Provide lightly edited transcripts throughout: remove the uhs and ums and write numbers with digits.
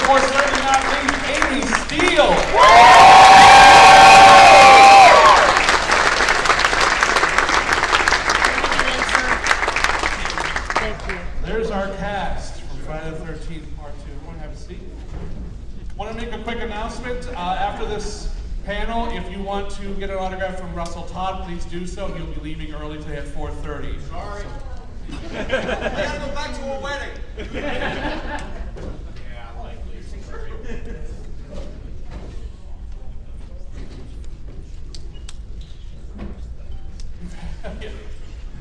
for certainly not least, Amy Steele. Thank you. There's our cast from Friday the 13th, Part 2. Everyone have a seat. Want to make a quick announcement. After this panel, if you want to get an autograph from Russell Todd, please do so. He'll be leaving early today at 4:30. Sorry. I gotta go back to a wedding. Yeah, likely.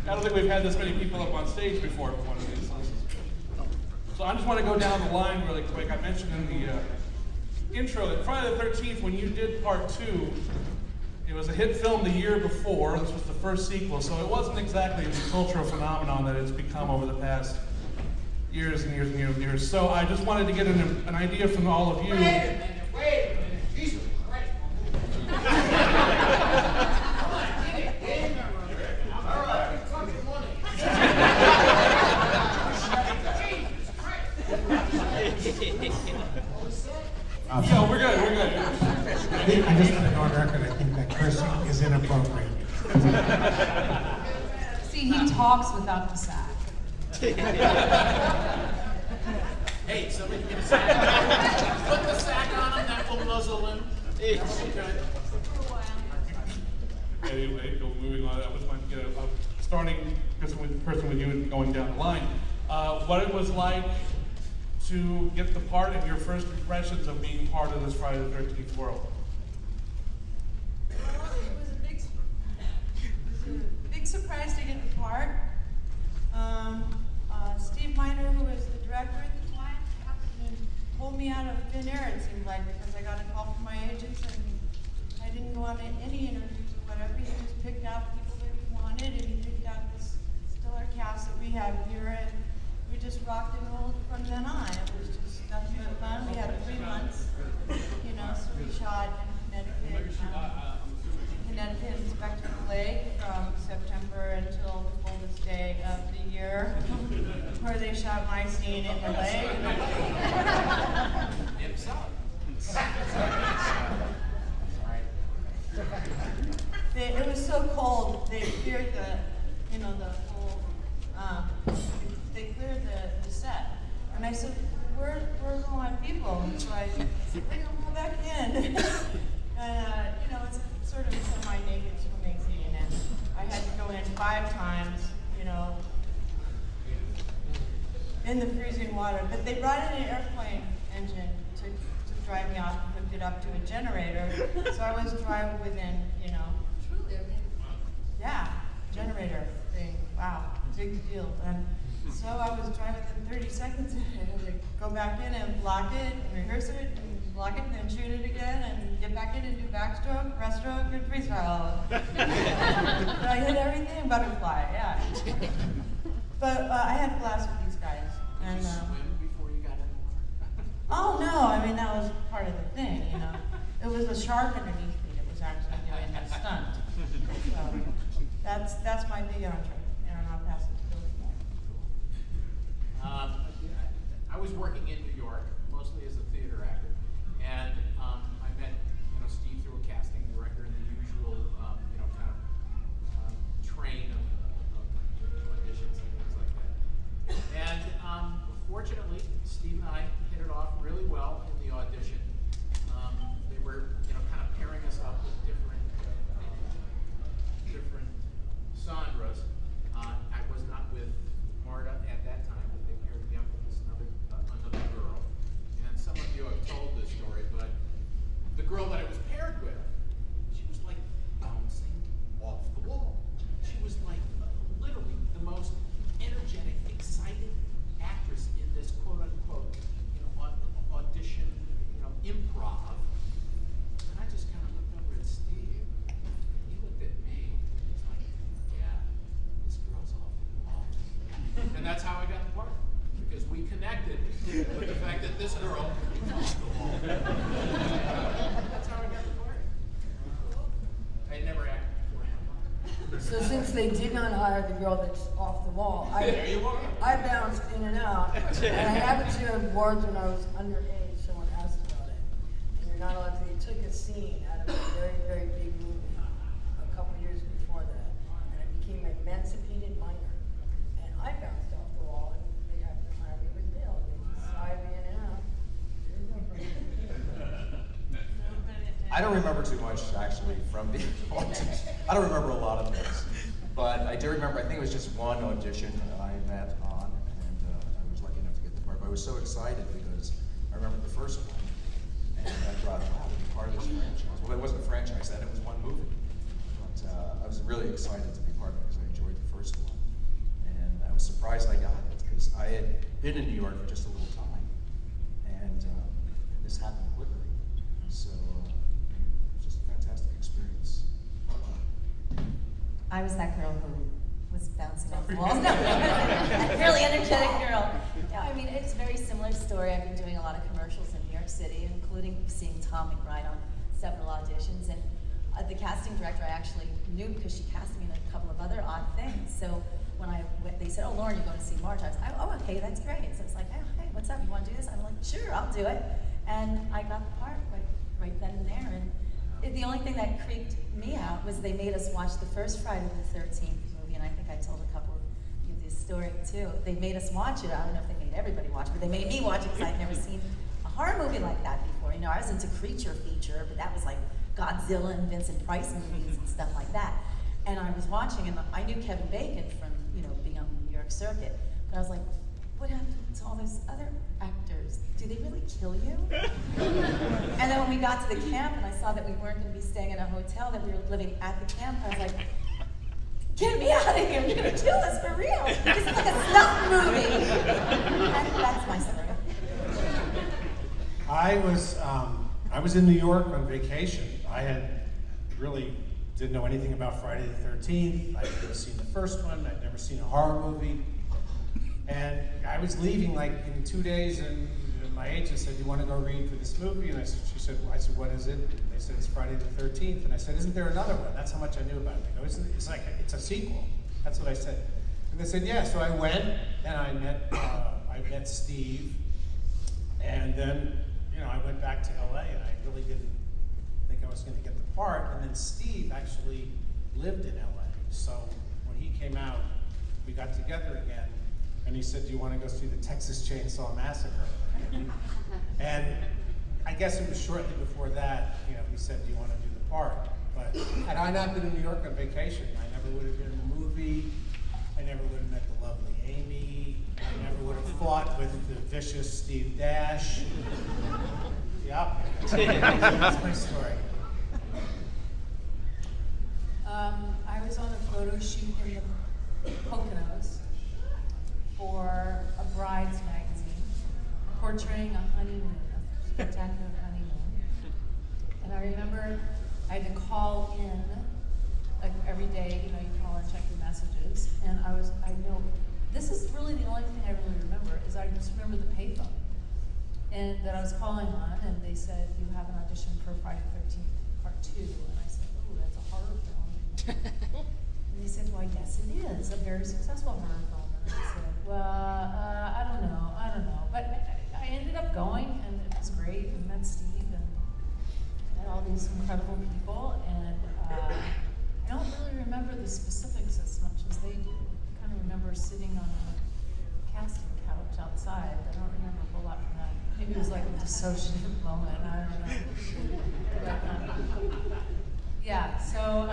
I don't think we've had this many people up on stage before for one of these. So I just want to go down the line really quick. I mentioned in the intro that Friday the 13th, when you did Part 2, it was a hit film the year before. This was the first sequel, so it wasn't exactly the cultural phenomenon that it's become over the past years and years and years and years. So I just wanted to get an idea from all of you. Wait a minute. Jesus Christ. All right, fucking money. Yeah, we're good. I just want to go on record, I think that cursing is inappropriate. See, he talks without the sack. Hey, somebody get a sack. Put the sack on him, that will muzzle him. Hey, Anyway, moving on. I just wanted to get starting person with you and going down the line. What it was like to get the part and your first impressions of being part of this Friday the 13th world. Well, it was a big surprise to get the part. Steve Miner, who was the director at the time, happened to pull me out of thin air, it seemed like, because I got a call from my agents and I didn't go on any interviews or whatever. He just picked out people that he wanted, and he picked out this stellar cast that we have here, and we just rocked and rolled from then on. It was just nothing but fun. We had 3 months, so we shot in Connecticut and Spectacle Lake from September until the coldest day of the year, where they shot my scene in the lake. It was so cold, they cleared the whole, they cleared the set. And I said, where's all my people? And so I said, they don't go back in. And, it's a sort of semi-naked swimming scene, and I had to go in 5 times, in the freezing water. But they brought in an airplane engine to dry me off and hooked it up to a generator. So I was dry within, yeah, generator thing. Wow, big deal. And so I was dry within 30 seconds, and I had to go back in and block it, and rehearse it, and block it, and then shoot it again, and get back in and do backstroke, breaststroke, and freestyle. I hit everything, butterfly, yeah. But I had a blast with these guys. And, Did you swim before you got in the water? Oh no, I mean, that was part of the thing, It was a shark underneath me that was actually doing the stunt. So that's my big entree, and I'll pass it to Billy. I was working in New York, mostly as a theater actor, and I met Steve through a casting director in the usual kind of train of auditions and things like that. And fortunately, Steve and I hit it off really well in the audition. They were kind of pairing us up with different Sandras. I was not with Marta at that time, but they paired me up with another girl. And some of you have told this story, but the girl that I was paired with, she was like bouncing off the wall. She was like literally the most energetic, excited actress in this quote unquote, audition, improv. And I just kind of looked over at Steve, and he looked at me, and he's like, yeah, this girl's off the wall. And that's how I got the part, because we connected with the fact that this girl was off the wall. That's how I got the part. I'd never acted before. So since they did not hire the girl that's off the wall, There you are. I bounced in and out. And I haven't seen awards when I was underage, so you're not allowed to. They took a scene out of a very, very big movie a couple years before that, and it became Emancipated Minor. And I bounced off the wall, and they happened to hire me with Bill. They decided me and out. I don't remember too much actually from the auditions. I don't remember a lot of things, but I do remember. I think it was just one audition that I met on, and I was lucky enough to get the part. But I was so excited because I remember the first one, and I thought, wow, to be part of this franchise. Well, it wasn't a franchise then; it was one movie. But I was really excited to be part of it because I enjoyed the first one, and I was surprised I got it because I had been in New York for just a little time, and this happened quickly. So. Fantastic experience. I was that girl who was bouncing off the walls. No, really energetic girl. No, I mean, it's a very similar story. I've been doing a lot of commercials in New York City, including seeing Tom McBride on several auditions. And the casting director I actually knew because she cast me in a couple of other odd things. So when I went, they said, "Oh, Lauren, you're going to see Marge." I was like, "Oh, okay, that's great." So it's like, "Oh, hey, what's up? You want to do this?" I'm like, "Sure, I'll do it." And I got the part right then and there. And the only thing that creeped me out was they made us watch the first Friday the 13th movie, and I think I told a couple of you this story too. They made us watch it. I don't know if they made everybody watch it, but they made me watch it because I'd never seen a horror movie like that before. You know, I was into creature feature, but that was like Godzilla and Vincent Price movies and stuff like that. And I was watching, and I knew Kevin Bacon from, you know, being on the New York circuit, but I was like, what happened to all those other actors? Do they really kill you? And then when we got to the camp and I saw that we weren't going to be staying in a hotel, that we were living at the camp, I was like, get me out of here, you're going to kill us for real. This is like a snuff movie. And that's my story. I was in New York on vacation. I had really didn't know anything about Friday the 13th. I'd never seen the first one. I'd never seen a horror movie. And I was leaving like in 2 days, and my agent said, "Do you want to go read for this movie?" And I said, "What is it?" And they said, "It's Friday the 13th." And I said, "Isn't there another one?" That's how much I knew about it. They go, it's a sequel. That's what I said. And they said, "Yeah." So I went, and I met Steve, and then I went back to LA, and I really didn't think I was going to get the part. And then Steve actually lived in LA, so when he came out, we got together again. And he said, "Do you want to go see the Texas Chainsaw Massacre?" And I guess it was shortly before that, he said, "Do you want to do the part?" But had I not been in New York on vacation, I never would have been in the movie. I never would have met the lovely Amy. I never would have fought with the vicious Steve Dash. Yep. That's my story. I was on a photo shoot in the Poconos for a bride's magazine, portraying a honeymoon, a spectacular honeymoon. And I remember I had to call in, like every day, you call and check your messages. And I know, this is really the only thing I really remember, is I just remember the payphone. And that I was calling on, and they said, "You have an audition for Friday the 13th, Part 2. And I said, "Oh, that's a horror film." And they said, "Well, yes, it is a very successful horror film." And I said, "Well, I don't know. But I ended up going, and it was great, and met Steve, and all these incredible people. And I don't really remember the specifics as much as they do. I kind of remember sitting on a casting couch outside. I don't remember a whole lot from that. Maybe it was like a dissociative moment. I don't know. But, yeah. So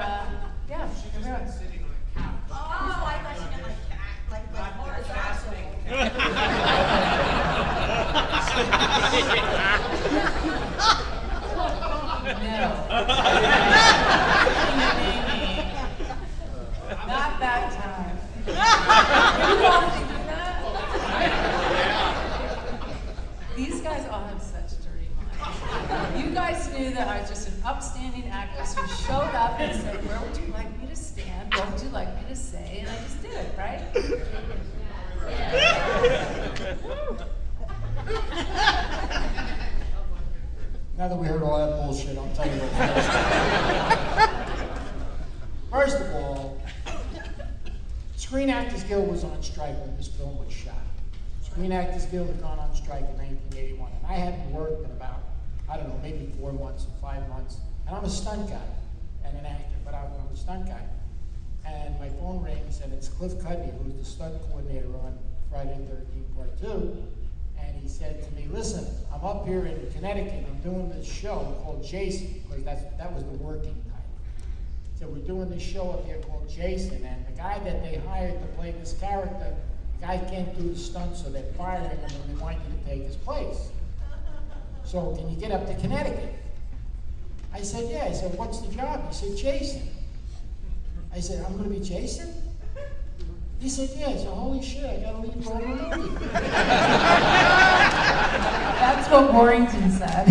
yeah. She just been sitting on a couch. Oh, I thought you meant like horizontal. Not that time. You probably do that? These guys all have such dirty minds. You guys knew that I was just an upstanding actress who showed up and said, "Where would you like me to stand? What would you like me to say?" And I just did it, right? Now that we heard all that bullshit, I'll tell you what. First of all, Screen Actors Guild was on strike when this film was shot. Screen Actors Guild had gone on strike in 1981, and I hadn't worked in about, I don't know, maybe 4 months or 5 months. And I'm a stunt guy and an actor, but I'm a stunt guy. And my phone rings, and it's Cliff Cudney, who's the stunt coordinator on Friday the 13th Part 2. And he said to me, listen, I'm up here in Connecticut. I'm doing this show called Jason, because that was the working title. So we're doing this show up here called Jason, and the guy that they hired to play this character, the guy can't do the stunts, so they're firing him, and they want you to take his place. So can you get up to Connecticut? I said, yeah. I said, what's the job? He said, Jason. I said, I'm going to be Jason? He said, yeah. I said, holy shit, I got to leave for a movie. That's what Warrington said.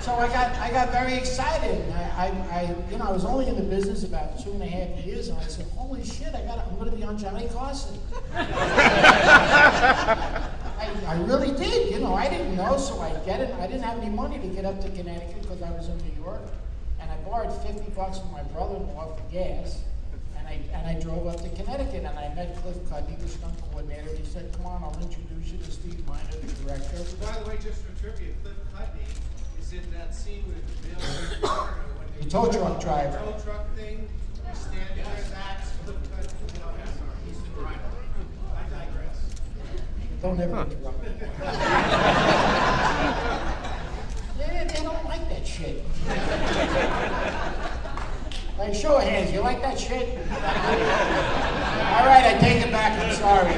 So I got very excited. I was only in the business about 2.5 years, and I said, holy shit, I'm going to be on Johnny Carson. I really did, I didn't know, so I get it. I didn't have any money to get up to Connecticut because I was in New York, and I borrowed $50 from my brother-in-law for gas, and I drove up to Connecticut, and I met Cliff Cudney, the stunt coordinator. He said, come on, I'll introduce you to Steve Miner, the director. By the way, just for trivia, Cliff Cudney is in that scene with Bill when The tow truck driver. tow truck thing, you stand there, that's Cliff Cudney. He's the driver. I digress. Don't ever interrupt me. Yeah, they don't like that shit. Like, show of hands, you like that shit? All right, I take it back, I'm sorry.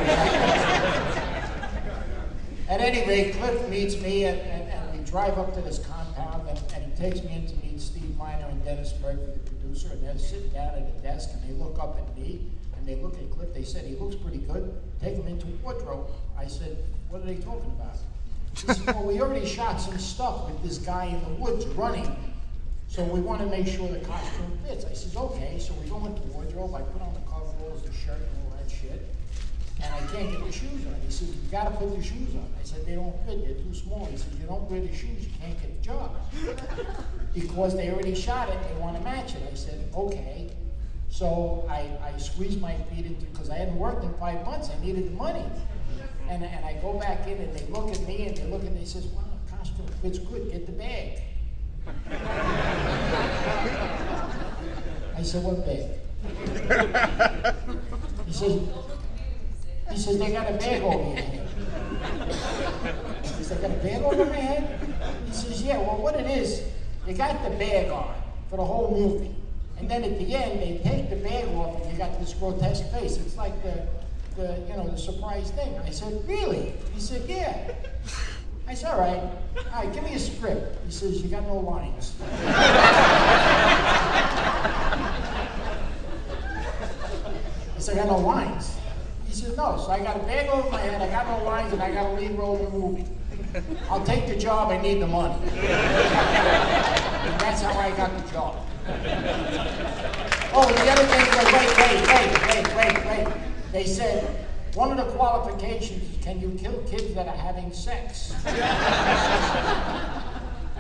At any rate, Cliff meets me, and we drive up to this compound, and he takes me in to meet Steve Miner and Dennis Murphy, the producer, and they're sitting down at a desk, and they look up at me, and they look at Cliff. They said, he looks pretty good. Take him into wardrobe. I said, what are they talking about? He said, well, we already shot some stuff with this guy in the woods running, so we want to make sure the costume fits. I said, okay. So we go into wardrobe. I put on the coveralls, the shirt, and all that shit, and I can't get the shoes on. He said, you got to put the shoes on. I said, they don't fit. They're too small. He said, you don't wear the shoes, you can't get the job. Because they already shot it, they want to match it. I said, okay. So I squeezed my feet into, because I hadn't worked in 5 months, I needed the money. And I go back in, and they look at me, and they says, wow, the costume fits good, get the bag. I said, what bag? He says, they got a bag over your head. He says, they got a bag over my head? He says, yeah, well, what it is, you got the bag on for the whole movie. And then at the end, they take the bag off, and you got this grotesque face. It's like the surprise thing. I said, really? He said, yeah. I said, all right, give me a script. He says, you got no lines. I said, I got no lines. He said, no. So I got a bag over my head, I got no lines, and I got a lead role in the movie. I'll take the job, I need the money. And that's how I got the job. Oh, the other thing was, wait. They said, one of the qualifications is, can you kill kids that are having sex? I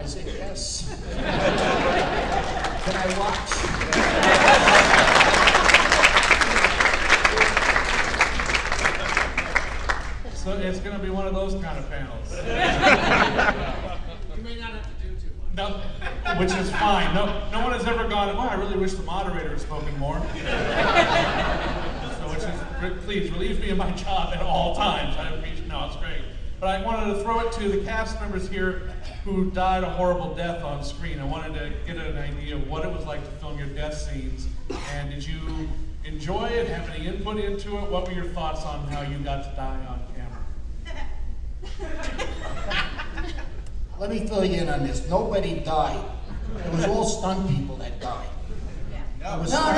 said, yes. Can I watch? So it's going to be one of those kind of panels. You may not have to do too much. No, which is fine. No one has ever gone, well, I really wish the moderator had spoken more. So which is, please relieve me of my job at all times. I appreciate, no, it's great. But I wanted to throw it to the cast members here who died a horrible death on screen. I wanted to get an idea of what it was like to film your death scenes. And did you enjoy it? Have any input into it? What were your thoughts on how you got to die on camera? Let me fill you in on this. Nobody died. It was all stunt people that died. No. What No. are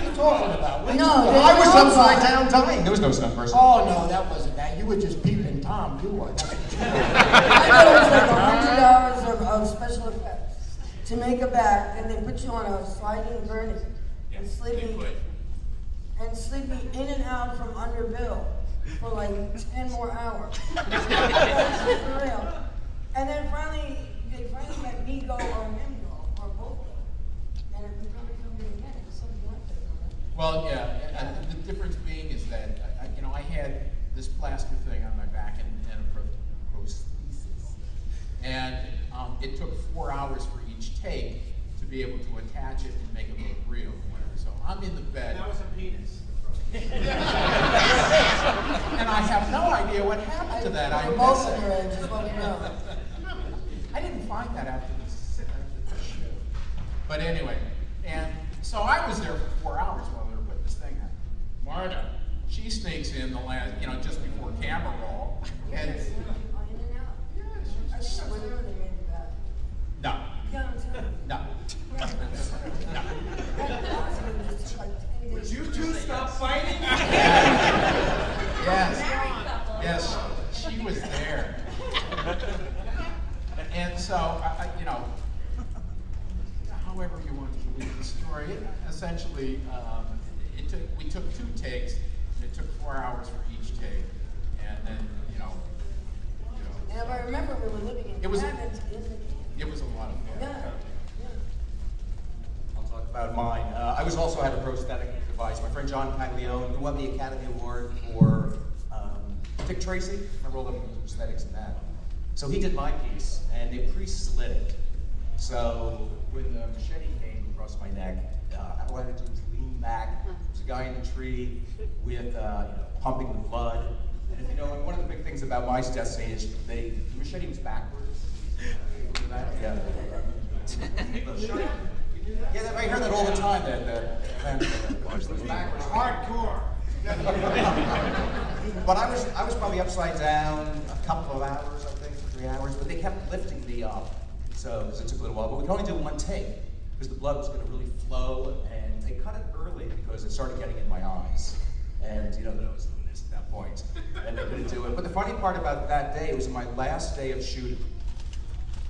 you talking about? What No, you- they- I was upside down dying. There was no stunt person. Oh, no, that wasn't that. You were just peeping Tom. You were. That's what you were. I thought it was like $100 of special effects to make a back, and they put you on a sliding gurney and sleeping in and out from under Bill for like 10 more hours. That's for real. And then they finally let me go or him go, or both go. And if we probably come to again, it's something like that. Well, yeah, the difference being is that, I had this plaster thing on my back, and prosthesis. And it took 4 hours for each take to be able to attach it and make it look real. So I'm in the bed. That was a penis. And I have no idea what happened to that. I We're both on your edge, is what we know. I didn't find that after the shoot. But anyway, and so I was there for 4 hours while they were putting this thing out. Marta, she sneaks in the last, just before camera roll. And no. No. Would you two stop fighting? Yes. Yes, she was there. And so, however you want to believe the story, essentially, we took 2 takes, and it took 4 hours for each take, and then, And if I remember, we were living in cabins in the. it was a lot of fun. Yeah. I'll talk about mine. I also had a prosthetic device. My friend John Paglione, who won the Academy Award for Dick Tracy. Remember all the prosthetics in that? So he did my piece, and they pre-slit it. So when the machete came across my neck, all I had to do was lean back. There's a guy in the tree with pumping the blood. And if one of the big things about my death scene is the machete was backwards. Yeah. Yeah, I hear that all the time. Hardcore. But I was probably upside down a couple of hours, I think, 3 hours. But they kept lifting me up, so because it took a little while. But we could only do 1 take because the blood was going to really flow, and they cut it early because it started getting in my eyes, and that I was doing this at that point, and they couldn't do it. But the funny part about that day, it was my last day of shooting,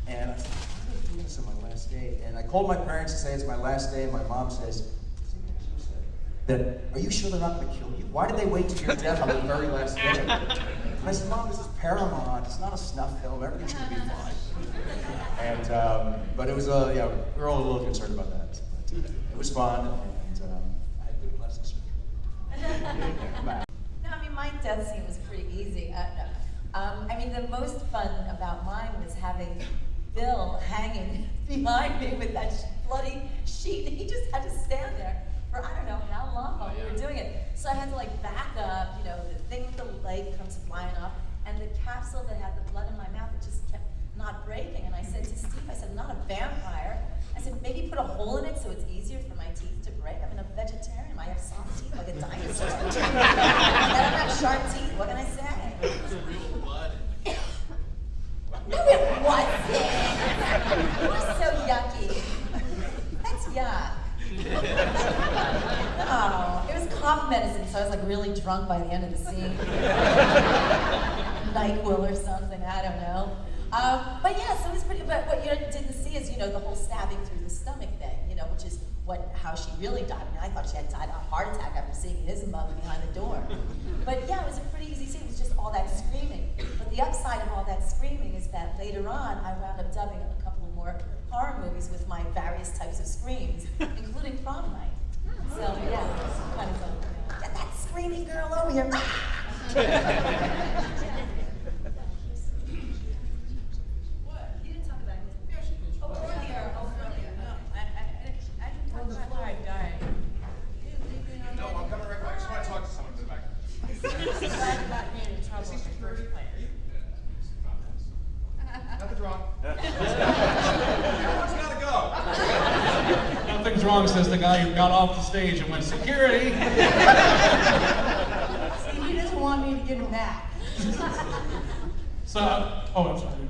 and I said, "Why am I doing this on my last day?" And I called my parents to say it's my last day, and my mom says, "That are you sure they're not going to kill you? Why did they wait till your death on the very last day?" And I said, "Mom, this is Paramount. It's not a snuff film. Everything's going to be fine." And but it was we were all a little concerned about that. But it was fun, and I had good plastic surgery. No, my death scene was pretty easy. The most fun about mine was having Bill hanging behind me with that bloody sheet. He just had to stand there for I don't know how long while we were doing it. So I had to back up, the thing with the leg comes flying up, and the capsule that had the blood in my mouth, it just kept not breaking. And I said to Steve, I'm not a vampire. I said, maybe put a hole in it so it's easier for my teeth to break. I'm a vegetarian, I have soft teeth like a dinosaur. I don't have sharp teeth, what can I say? It was real blood. No, it wasn't. It was so yucky. That's yuck. No, it was cough medicine, so I was really drunk by the end of the scene. NyQuil or something, I don't know. But yeah, so it was pretty, but what you didn't see is, the whole stabbing through the stomach thing, which is how she really died. I thought she had died of a heart attack after seeing his mug behind the door. But yeah, it was a pretty easy scene, it was just all that screaming. But the upside of all that screaming is that later on, I wound up dubbing a couple of more horror movies with my various types of screams, including Prom Night. So yeah, it was kind of fun. Get that screaming girl over here. What? You didn't talk about him. Earlier. I didn't talk about how I died. No, I'm coming right back. I just want to talk to someone in the back. Glad you got me in trouble in the first place. Nothing's wrong. Everyone's got to go. Nothing's wrong, says the guy who got off the stage and went, security. See, he doesn't want me to get him back. So, I'm sorry.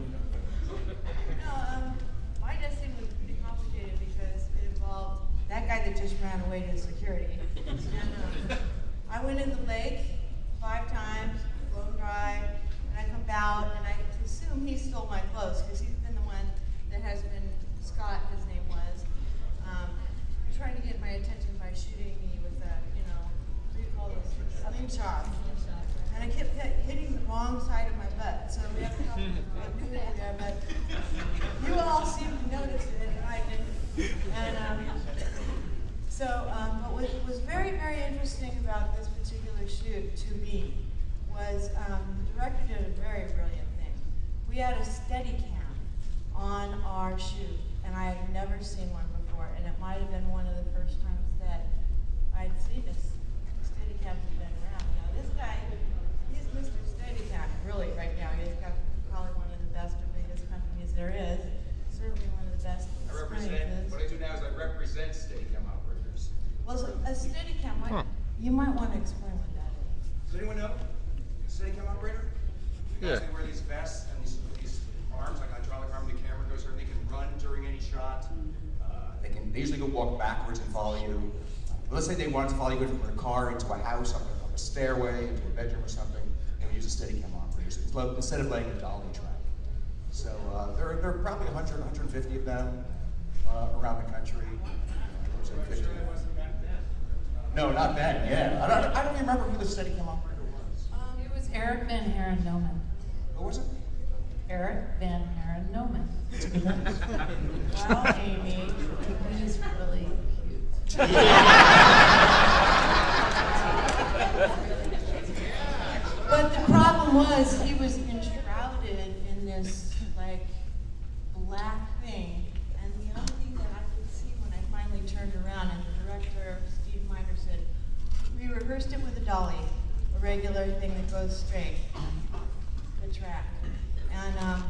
My death scene was pretty complicated because it involved that guy that just ran away to security. And I went in the lake 5 times, blown dry, and I come out, and I assume he stole my clothes because he's been the one that has been, Scott, his name was, trying to get my attention by shooting me with a, what do you call those? Slingshot. And I kept hitting the wrong side of my butt. So we have to help there, but you all seem to notice it, and I didn't. And but what was very, very interesting about this particular shoot to me was the director did a very brilliant thing. we had a Steadicam on our shoot, and I had never seen one before, and it might have been one of the first times that I'd seen this. Steadicams have been around. Now this guy, he's Mr. Steadicam, really, right now. He's got probably one of the best or biggest companies there is. Certainly one of the best. What I do now is I represent Steadicam operators. Well, so a Steadicam, you might want to explain what that is. Does anyone know? Steadicam operator? The guys, they wear these vests and these arms, like a hydraulic arm, the camera goes there, and they can run during any shot. They usually go walk backwards and follow you. But let's say they wanted to follow you from a car into a house, up a stairway, into a bedroom or something, they would use a Steadicam operator instead of laying a dolly track. So there are probably 100, 150 of them around the country. No, not then. Yeah, I don't remember who the Steadicam operator was. It was Eric Van Haren Noman. Who was it? Eric Van Haren Noman. Well, Amy, He's really cute. but the problem was he was enshrouded in this like black thing, and the only thing that I could see when I finally turned around, and the director, Steve Miner, said, we rehearsed it with a dolly, a regular thing that goes straight, the track. And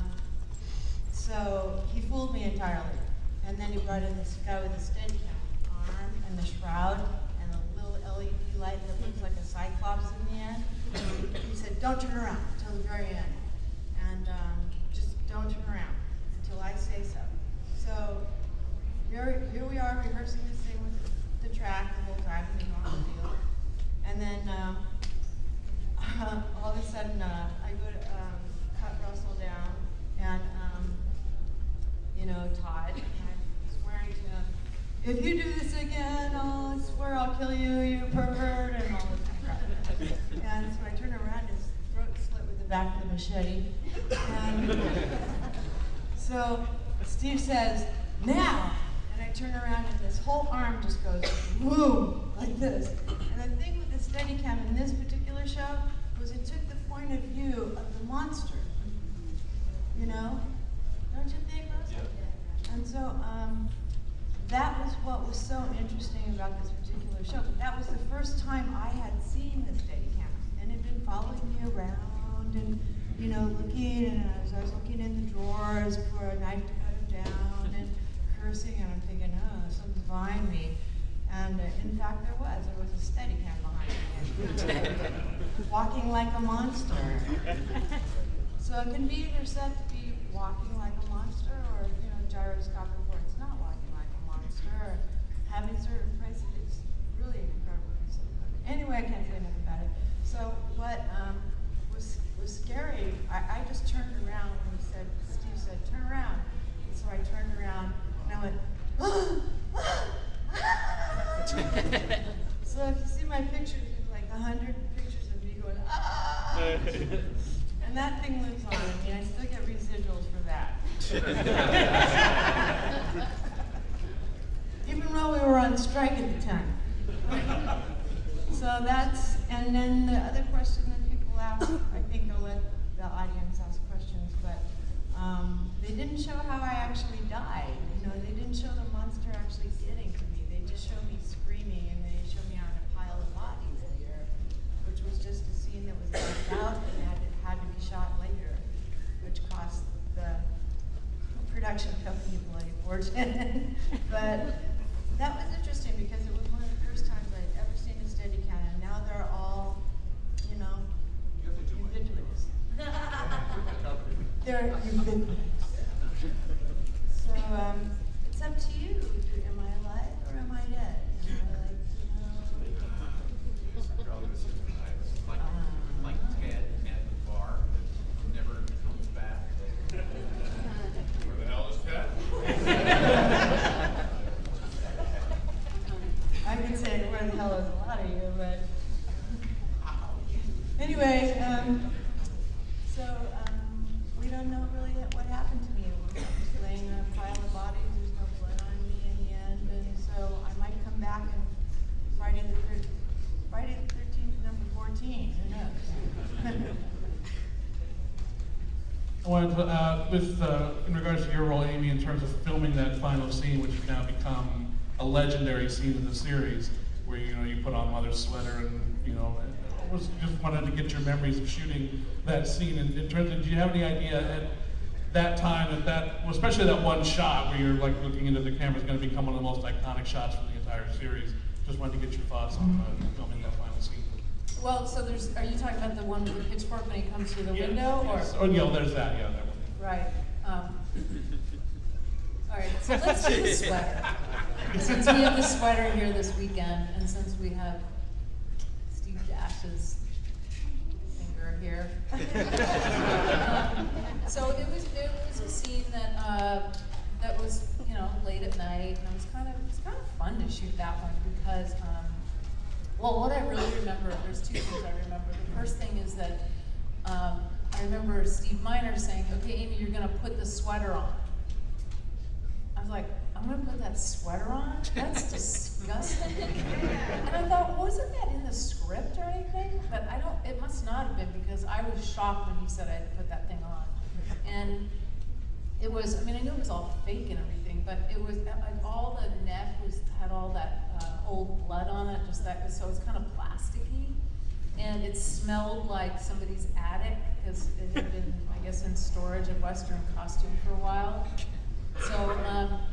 so he fooled me entirely. And then he brought in this guy with a Steadicam arm and the shroud and a little LED light that looks like a cyclops in the end. He said, don't turn around until the very end. And just don't turn around until I say so. So here we are rehearsing this thing with the track the whole time in the normal field. And then all of a sudden I go to cut Russell down, and Todd, and I'm swearing to him, if you do this again, I swear I'll kill you, you pervert, and all this kind of crap. And so I turn around, his throat slit with the back of the machete. And so Steve says, now! And I turn around, and this whole arm just goes, woo, like this. And the thing with the Steadicam in this particular show was it took the point of view of the monster. You know? Don't you think, Russell? Yeah. And so that was what was so interesting about this particular show. But that was the first time I had seen the Steadicam. And it had been following me around and, looking, and I was looking in the drawers for a knife to cut him down and cursing, and I'm thinking, oh, something's behind me. And in fact, there was a Steadicam behind me. Walking like a monster. So it can be either said to be walking like a monster, or gyroscopic, where it's not walking like a monster, or having certain places. It's really an incredible piece of equipment. Anyway, I can't say enough about it. So what was scary, I just turned around when Steve said, turn around. And so I turned around and I went, so if you see my pictures, there's like 100 pictures of me going, ah! And that thing lives on. I mean, I still get residuals for that. Even though we were on strike at the time. So that's, and then the other question that people ask, I think they'll let the audience ask questions, but they didn't show how I actually died. They didn't show the monster actually getting to me. They just showed me screaming, and they showed me on a pile of bodies later, which was just a scene that was left out and had to be shot later, which cost the production company a bloody fortune. But that was interesting because it was one of the first times I'd ever seen a Steadicam, and now they're all, ubiquitous. They're ubiquitous. So it's up to you. Am I alive or am I dead? Like Ted at the bar that never comes back. Where the hell is Ted? I could say where the hell is a lot of you, but anyway, we don't know really what happened to me. We're just laying on a pile of bodies. There's no blood on me in the end, and so I might come I wanted to, in regards to your role, Amy, in terms of filming that final scene, which has now become a legendary scene in the series, where you put on Mother's sweater, and I just wanted to get your memories of shooting that scene. In terms of, do you have any idea at that time, especially that one shot where you're like looking into the camera, is going to become one of the most iconic shots from the entire series? Just wanted to get your thoughts on filming that final scene. Well, so are you talking about the one with the pitchfork when he comes through the window? Yes. Oh, yeah, there's that, yeah, that one. Right. All right, so let's do the sweater. Since we have the sweater here this weekend, and since we have Steve Dash's finger here. So it was a scene that was, late at night, and it was kind of fun to shoot that one because, well, what I really remember, there's two things I remember. The first thing is that I remember Steve Miner saying, "Okay, Amy, you're gonna put the sweater on." I was like, "I'm gonna put that sweater on? That's disgusting." And I thought, wasn't that in the script or anything? But it must not have been, because I was shocked when he said I had to put that thing on. And it was, I knew it was all fake and everything, but it was, like, all the neck had all that old blood on it, so it was kind of plasticky. And it smelled like somebody's attic, because it had been, I guess, in storage at Western Costume for a while. So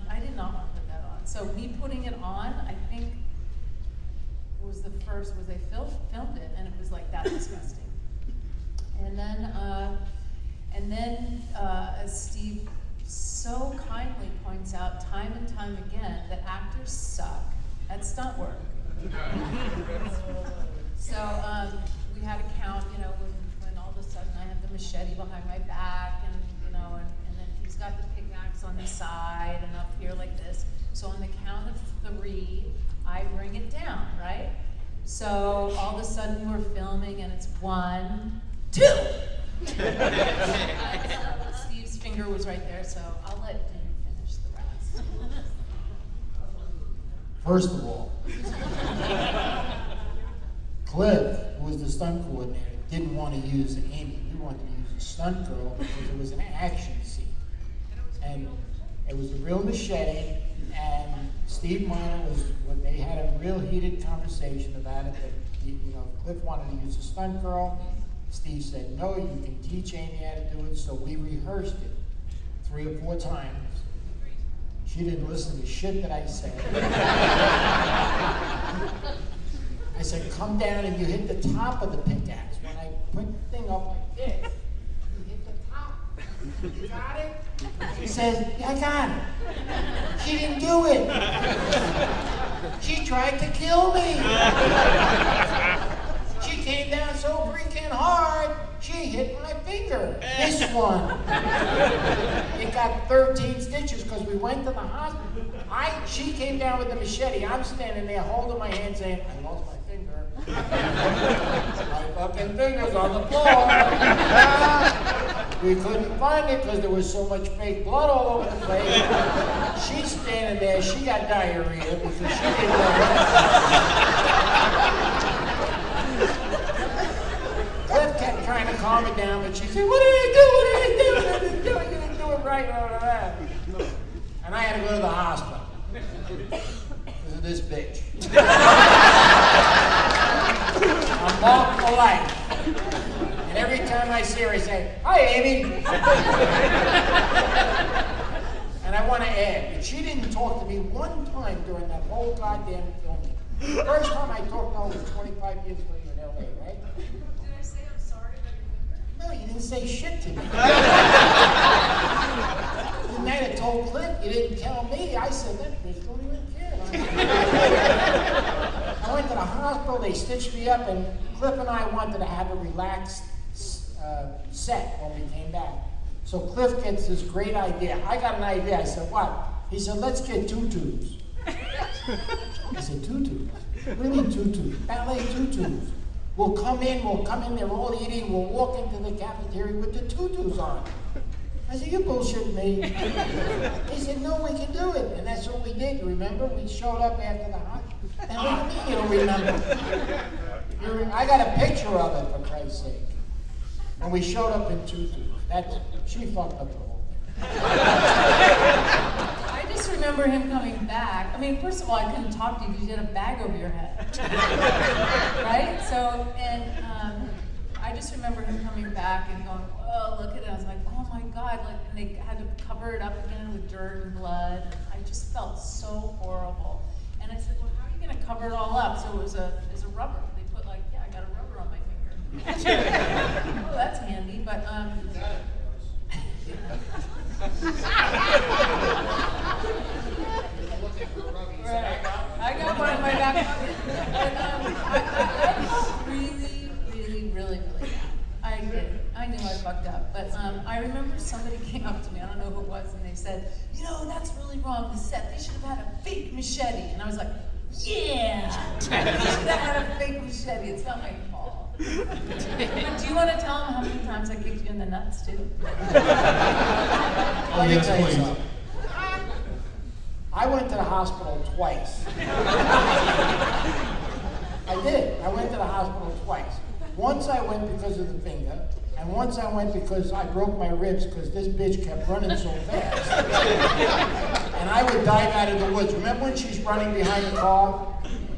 I did not want to put that on. So me putting it on, I think, was they filmed it, and it was like that disgusting. And then as Steve so kindly points out time and time again, that actors suck at stunt work. So we had a count, when all of a sudden I have the machete behind my back, and then he's got the pickaxe on the side and up here like this. So on the count of 3, I bring it down, right? So all of a sudden we're filming, and it's 1, 2. Steve's finger was right there, so I'll let him finish the rest. First of all, Cliff, who was the stunt coordinator, didn't want to use Amy. We wanted to use a stunt girl because it was an action scene. And it was a real machete, and Steve Miner they had a real heated conversation about it, that Cliff wanted to use a stunt girl. Steve said, "No, you can teach Amy how to do it." So we rehearsed it 3 or 4 times. She didn't listen to shit that I said. I said, "Come down and you hit the top of the pickaxe. When I put the thing up like this, you hit the top. You got it?" She says, "Yeah, I got it." She didn't do it. She tried to kill me. She came down so freaking hard, she hit my finger. This one. It got 13 stitches because we went to the hospital. She came down with the machete. I'm standing there holding my hand saying, "I lost my finger." My fucking finger's on the floor. We couldn't find it because there was so much fake blood all over the place. She's standing there. She got diarrhea because she didn't know. Cliff kept trying to calm it down, but she said, "What did I do? What did I do? I didn't do it. You didn't do it right." And I had to go to the hospital. Because of this bitch. I'm marked for life. And every time I see her, I say, "Hi, Amy." And I want to add that she didn't talk to me one time during that whole goddamn filming. The first time I talked to her was 25 years later in LA, right? Did I say I'm sorry about your finger? No, you didn't say shit to me. You might have told Cliff, you didn't tell me. I said, "That bitch don't even care." I went to the hospital, they stitched me up, and Cliff and I wanted to have a relaxed set when we came back. So Cliff gets this great idea. I got an idea. I said, "What?" He said, "Let's get tutus." I said, "Tutus? What do you mean tutus?" "Ballet tutus. We'll come in, they're all eating, we'll walk into the cafeteria with the tutus on." I said, "You bullshit me." He said, "No, we can do it." And that's what we did, remember? We showed up after the hospital. And what do you mean you don't remember? I got a picture of it, for Christ's sake. And we showed up in tutus. She fucked up the whole thing. I just remember him coming back. I mean, first of all, I couldn't talk to you because you had a bag over your head. Right? So, and I just remember him coming back and going, oh, look at it. I was like, oh my God. Like, and they had to cover it up again with dirt and blood. And I just felt so horrible. And I said, well, how are you going to cover it all up? So it was a rubber. They put like, yeah, I got a rubber on my finger. Oh, that's handy. But, right. I got one in my back pocket. But, I felt really, really, really, really bad. I did. I knew I fucked up. But I remember somebody came up to me, I don't know who it was, and they said, you know, that's really wrong. The set, they should have had a fake machete. And I was like, yeah! They should have had a fake machete. It's not my fault. But do you want to tell them how many times I kicked you in the nuts, too? Let me tell you something. I went to the hospital twice. I did. I went to the hospital twice. Once I went because of the finger, and once I went because I broke my ribs because this bitch kept running so fast. And I would dive out of the woods. Remember when she's running behind the car?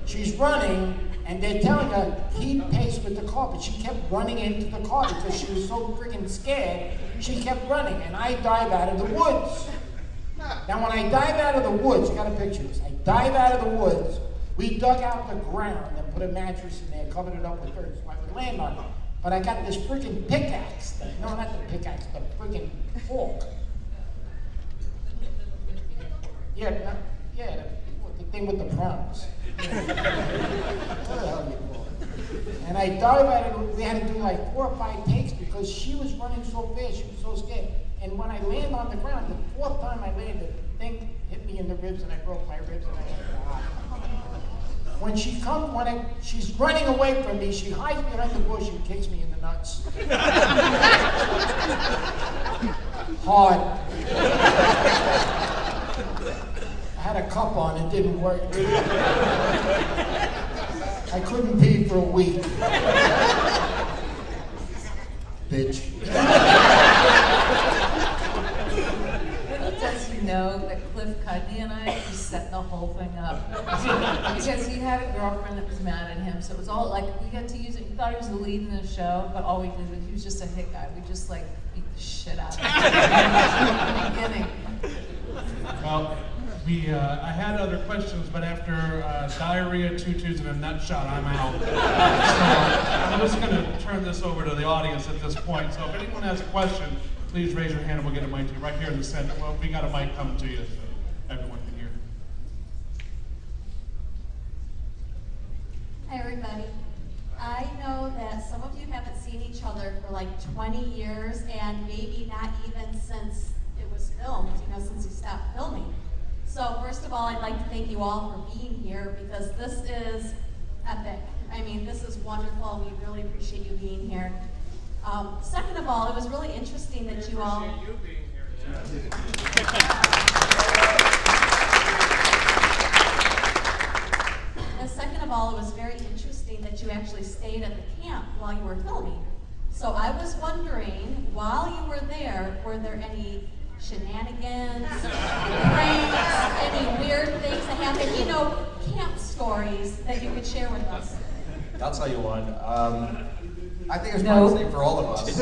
She's running, and they're telling her, keep pace with the car, but she kept running into the car because she was so freaking scared. She kept running, and I dive out of the woods. Now, when I dive out of the woods, you gotta picture this. I dive out of the woods, we dug out the ground and put a mattress in there, covered it up with dirt so I could land on it. But I got this freaking pickaxe thing. No, not the pickaxe, the freaking fork. Yeah, the thing with the prongs. What the hell you call it? And I dive out of it, we had to do like 4 or 5 takes because she was running so fast, she was so scared. And when I land on the ground, the 4th time I landed, the thing hit me in the ribs and I broke my ribs and I went to the hospital. When she comes, she's running away from me, she hides behind the bush and kicks me in the nuts. Hard. I had a cup on, it didn't work. I couldn't pee for a week. Bitch. Does you know that Cliff Cudney and I just set the whole thing up because he had a girlfriend that was mad at him, so it was all like we got to use it. We thought he was the lead in the show, but all we did was he was just a hit guy. We just like beat the shit out of him in the beginning. Well, I had other questions, but after diarrhea, tutus, and a nut shot, I'm out. So I'm just going to turn this over to the audience at this point. So if anyone has a question, please raise your hand and we'll get a mic to you right here in the center. Well, we got a mic coming to you so everyone can hear. Hi, everybody. I know that some of you haven't seen each other for like 20 years and maybe not even since it was filmed, since you stopped filming. So first of all, I'd like to thank you all for being here because this is epic. I mean, this is wonderful. We really appreciate you being here. Second of all, it was really interesting that you all... Appreciate you being here. And second of all, it was very interesting that you actually stayed at the camp while you were filming. So I was wondering, while you were there, were there any shenanigans, pranks, any weird things that happened? Camp stories that you could share with us. I'll tell you one. I think it was probably the same for all of us.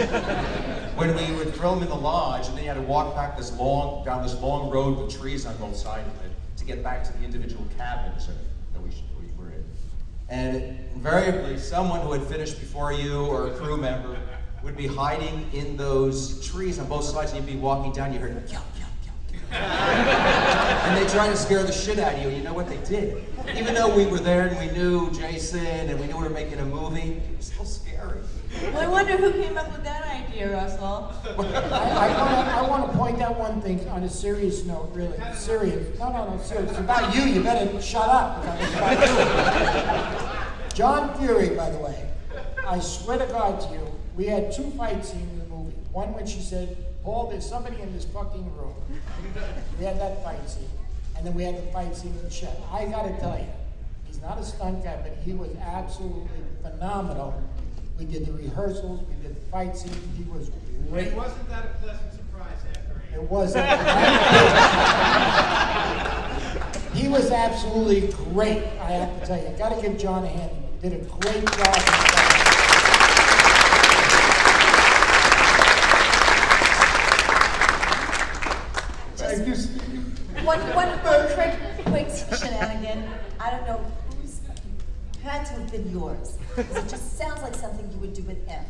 When we would film in the lodge, and then you had to walk back down this long road with trees on both sides of it to get back to the individual cabins that we were in. And invariably, someone who had finished before you or a crew member would be hiding in those trees on both sides, and you'd be walking down, you heard, yow, yow, yow, yow. And they tried to scare the shit out of you, and you know what they did? Even though we were there and we knew Jason and we knew we were making a movie, it was still scary. Well, I wonder who came up with that idea, Russell. I want to point out one thing on a serious note, really. Serious. No, serious. It's about you. You better shut up. It's about you. John Fury, by the way, I swear to God to you, we had 2 fight scenes in the movie. One when she said, Paul, there's somebody in this fucking room. We had that fight scene. And then we had the fight scene with Chef. I gotta tell you, he's not a stunt guy, but he was absolutely phenomenal. We did the rehearsals, we did the fight scenes, he was great. It wasn't that a pleasant surprise after It wasn't. He was absolutely great, I have to tell you. Got to give John a hand. He did a great job. Thank you, Steve. One quick shenanigan. I don't know who's had to have been yours, because it just sounds like something you would do with him.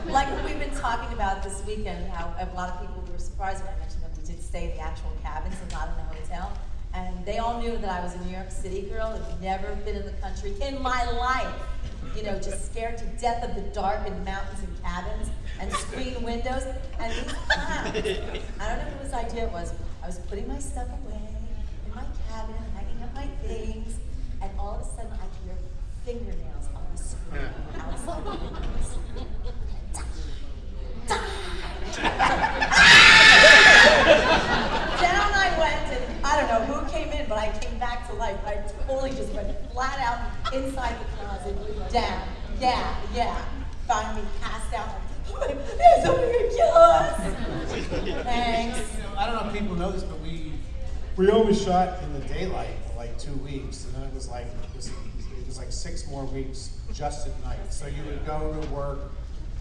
Like we've been talking about this weekend, how a lot of people were surprised when I mentioned that we did stay in the actual cabins and not in the hotel. And they all knew that I was a New York City girl, had never been in the country in my life. You know, just scared to death of the dark and mountains and cabins and screen windows. And these clowns, I don't know whose idea it was. I was putting my stuff away in my cabin, hanging up my things, and all of a sudden I hear fingernails on the screen outside the windows. Down I went, and I don't know who came in, but I came back to life. I totally just went flat out inside the closet, down, yeah. Found me passed out. Like, there's somebody gonna kill us. Thanks. You know, I don't know if people know this, but we only shot in the daylight for like 2 weeks, and then it was like 6 more weeks just at night. So you would go to work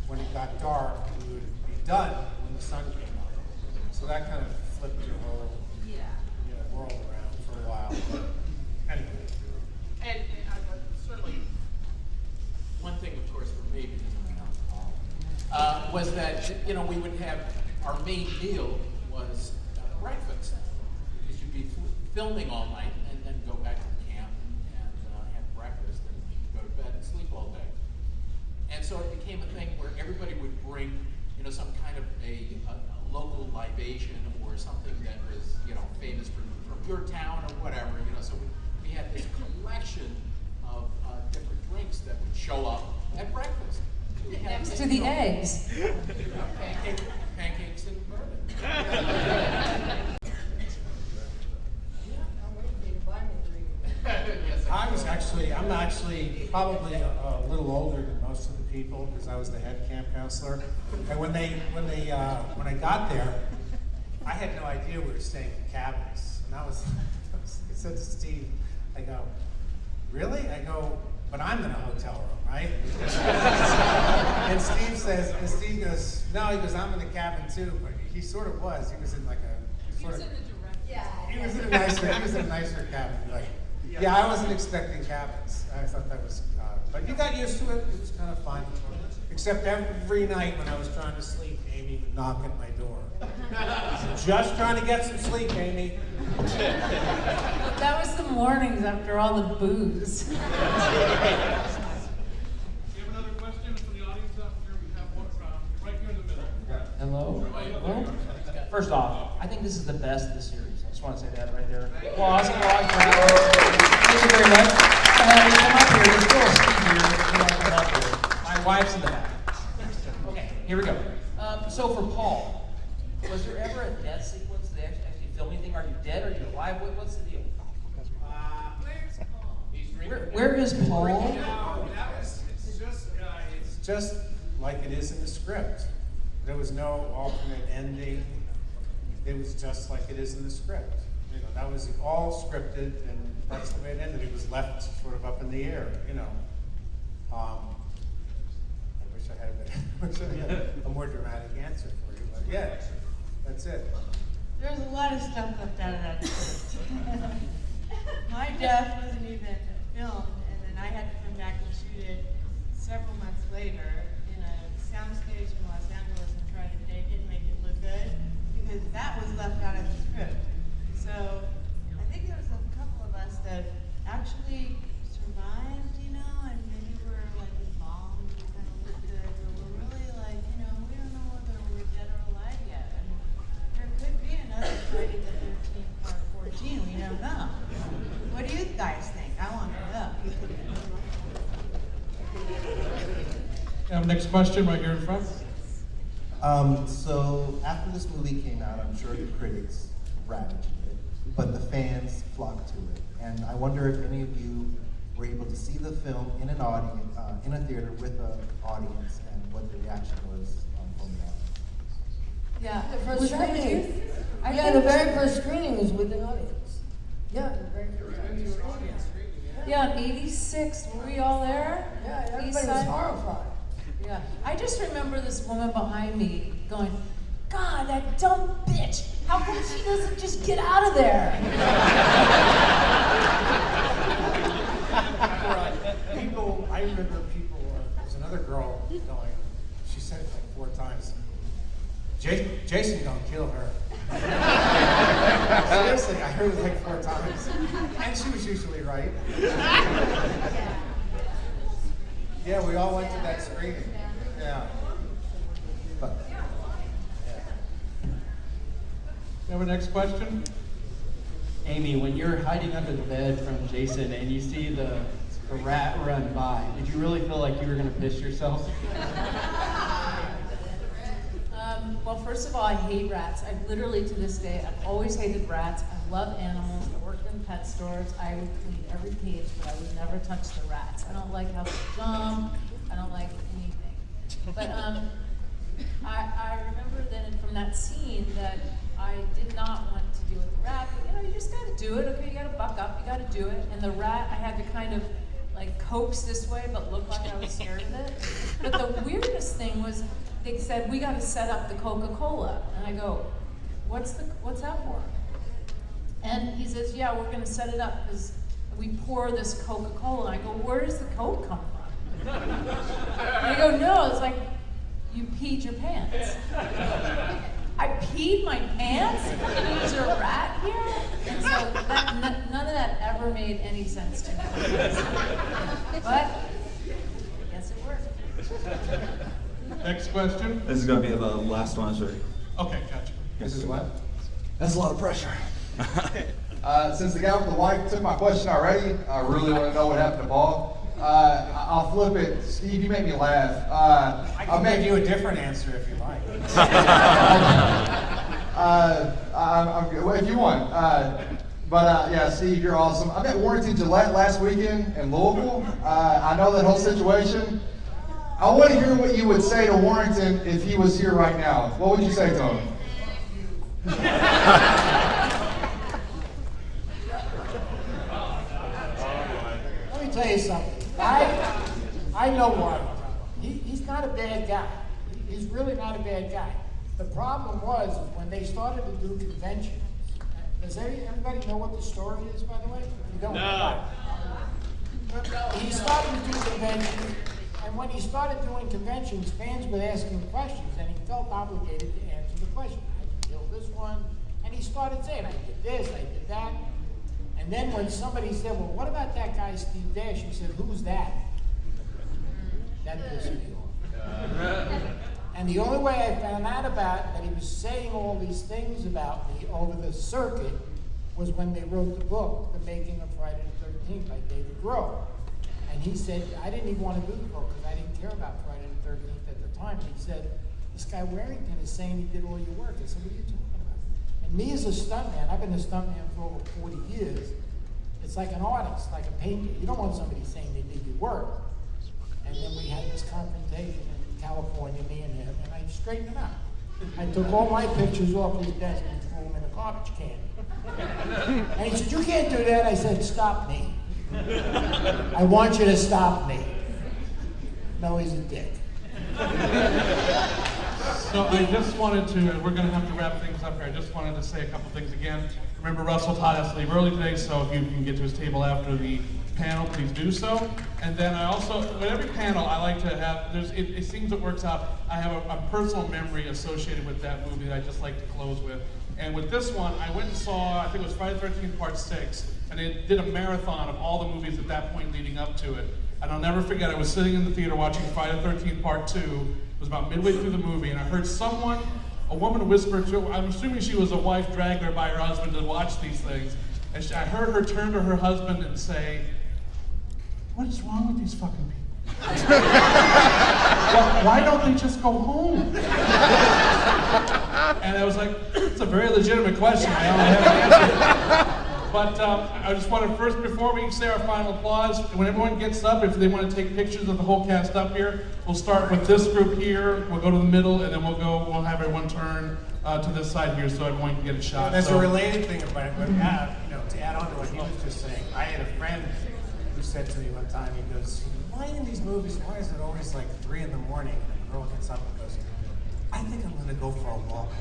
when it got dark, and you would be done when the sun came up. So that kind of flipped your whole world around for a while. But anyway. And certainly, one thing, of course, for me, because I'm an alcoholic, was that, you know, we would have, our main meal was breakfast. Because you'd be filming all night and then go back to the camp and have breakfast and go to bed and sleep all day. And so it became a thing where everybody would bring, you know, some kind of a local libation or something that was, you know, famous from your town or whatever, you know. So we had this collection of different drinks that would show up at breakfast. Next to the eggs. Pancakes and bourbon. I'm waiting for you to buy me a drink. Yes, I'm actually probably a little older than most of the people because I was the head camp counselor. And when I got there, I had no idea we were staying in cabins. And I said to Steve, I go, really? I go, but I'm in a hotel room, right? And Steve goes, no, he goes, I'm in the cabin too, but he sort of was. He was in like a, he was in a nicer cabin. Like, yeah, I wasn't expecting cabins. I thought that was, but you got used to it. It was kind of fun. Except every night when I was trying to sleep, Amy would knock at my door. Just trying to get some sleep, Amy. That was the mornings after all the booze. Do you have another question from the audience up here? We have one right here in the middle. Hello? Hello? First off, I think this is the best of the series. I just want to say that right there. Applause. Thank you very much. Come up here. There's still a seat here. Come up here. My wife's in the back. Okay, here we go. So for Paul, was there ever a death sequence that actually filmed anything? Are you dead? Are you alive? What's the deal? Where's Paul? He's drinking. Where is Paul? No, it's Just like it is in the script. There was no alternate ending. It was just like it is in the script. You know, that was all scripted, and that's the way it ended. It was left sort of up in the air, you know. I wish I had a more dramatic answer for you, but yeah, that's it. There's a lot of stuff left out of that script. My death wasn't even filmed, and then I had to come back and shoot it several months later in a soundstage in Los Angeles and try to take it and make it look good, because that was left out of the script. So I think there was a couple of us that actually survived, you know, and maybe were like embalmed and kind of looked good, but we're really like, you know, we don't know whether we're dead or alive yet. And there could be another Friday the 13th, part 14. We don't know. What do you guys think? I want to know. Next question right here in front. So after this movie came out, I'm sure the critics ravaged it, but the fans flocked to it. And I wonder if any of you were able to see the film in an audience, in a theater with an audience, and what the reaction was told me that. Yeah. The first Was that screening. you? I Yeah, think- the very first screening was with an audience. Yeah, the very first time we were in there. Yeah, in '86, were we all there? Yeah, everybody East was side? horrified. Yeah, I just remember this woman behind me going, God, that dumb bitch, how come she doesn't just get out of there? People, I remember people, there's another girl going, she said it like 4 times. Jason gonna kill her. Seriously, I heard it like 4 times. And she was usually right. Yeah, we all went to that screening. Yeah. But, You have a next question? Amy, when you're hiding under the bed from Jason and you see the rat run by, did you really feel like you were going to piss yourself? Well, first of all, I hate rats. I literally, to this day, I've always hated rats. I love animals. I worked in pet stores. I would clean every cage, but I would never touch the rats. I don't like how they jump. I don't like anything. But I remember then from that scene that I did not want to deal with the rat, but you just gotta do it, okay? You gotta buck up, you gotta do it. And the rat, I had to kind of like coax this way, but look like I was scared of it. But the weirdest thing was, they said, we gotta set up the Coca-Cola. And I go, what's that for? And he says, yeah, we're gonna set it up because we pour this Coca-Cola. And I go, where does the Coke come from? And I go, no, it's like, you peed your pants. I peed my pants? Is there a rat here? And so none of that ever made any sense to me. But I guess it worked. Next question? This is going to be the last one, sir. Okay, gotcha. this is what? That's a lot of pressure. Since the guy with the mic took my question already, I really want to know what happened to Paul. I'll flip it. Steve, you make me laugh. I can give you a different answer if you like. Well, if you want. Yeah, Steve, you're awesome. I met Warrington Gillette last weekend in Louisville. I know that whole situation. I want to hear what you would say to Warrington if he was here right now. What would you say to him? Let me tell you something. I know Warrington. He's not a bad guy. He's really not a bad guy. The problem was when they started to do conventions. Does everybody know what the story is, by the way? If you don't, no. He started to do conventions, and when he started doing conventions, fans were asking questions, and he felt obligated to answer the question. I killed this one, and he started saying, I did this, I did that. And then when somebody said, well, what about that guy, Steve Dash? He said, who's that? That pissed me off. And the only way I found out about that he was saying all these things about me over the circuit was when they wrote the book, The Making of Friday the 13th by David Grohl. And he said, I didn't even want to do the book because I didn't care about Friday the 13th at the time. And he said, this guy Warrington is saying he did all your work. I said, what are you talking about? And me as a stuntman, I've been a stuntman for over 40 years. It's like an artist, like a painter. You don't want somebody saying they did your work. And then we had this confrontation in California, me and him, and I straightened him out. I took all my pictures off his desk and threw them in a garbage can. And he said, you can't do that. I said, stop me. I want you to stop me. No, he's a dick. So I just wanted to, and we're going to have to wrap things up here. I just wanted to say a couple things again. Remember, Russell Todd has to leave early today, so if you can get to his table after the panel, please do so. And then I also, with every panel, I like to have, it seems it works out, I have a personal memory associated with that movie that I just like to close with. And with this one, I went and saw, I think it was Friday the 13th Part 6, and they did a marathon of all the movies at that point leading up to it. And I'll never forget, I was sitting in the theater watching Friday the 13th Part 2. It was about midway through the movie, and I heard someone, a woman whisper to, I'm assuming she was a wife dragged there by her husband to watch these things. And I heard her turn to her husband and say, what is wrong with these fucking people? Why don't they just go home? And I was like, it's a very legitimate question. I don't have an answer. But I just want to first, before we say our final applause, when everyone gets up, if they want to take pictures of the whole cast up here, we'll start with this group here, we'll go to the middle, and then we'll have everyone turn to this side here so everyone can get a shot. There's So- a related thing about it, but to add on to what he was just saying, I had a friend who said to me one time, he goes, why in these movies, why is it always like 3 in the morning and a girl gets up and goes, I think I'm gonna go for a walk.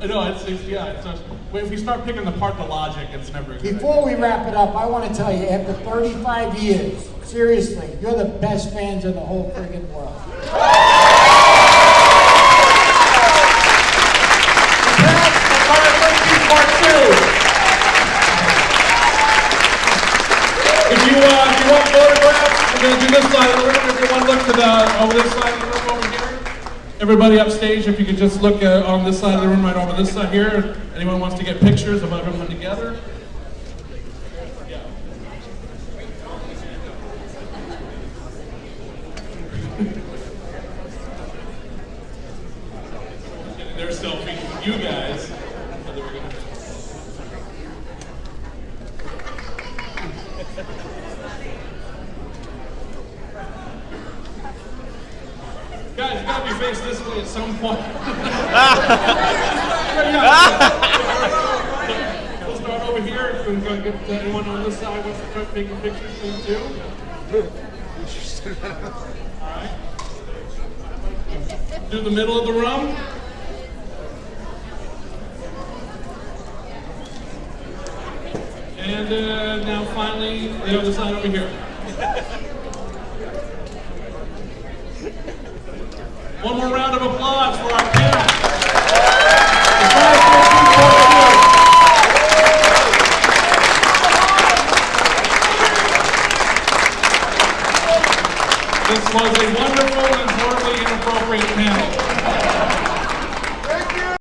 No, it's if we start picking apart the logic, it's never a good Before we wrap it up, I want to tell you, after 35 years, seriously, you're the best fans in the whole friggin' world. Part 2. If you want photographs, we're going to do this side of the room. If you want to look to over this side of the room over here. Everybody upstage, if you could just look on this side of the room, right over this side here. Anyone wants to get pictures of everyone together? Their selfie with you guys. Guys, you gotta be faced this way at some point. We'll start over here. We're gonna get anyone on this side wants to start taking pictures too. Alright. Do the middle of the room. And now finally, the other side over here. One more round of applause for our cast.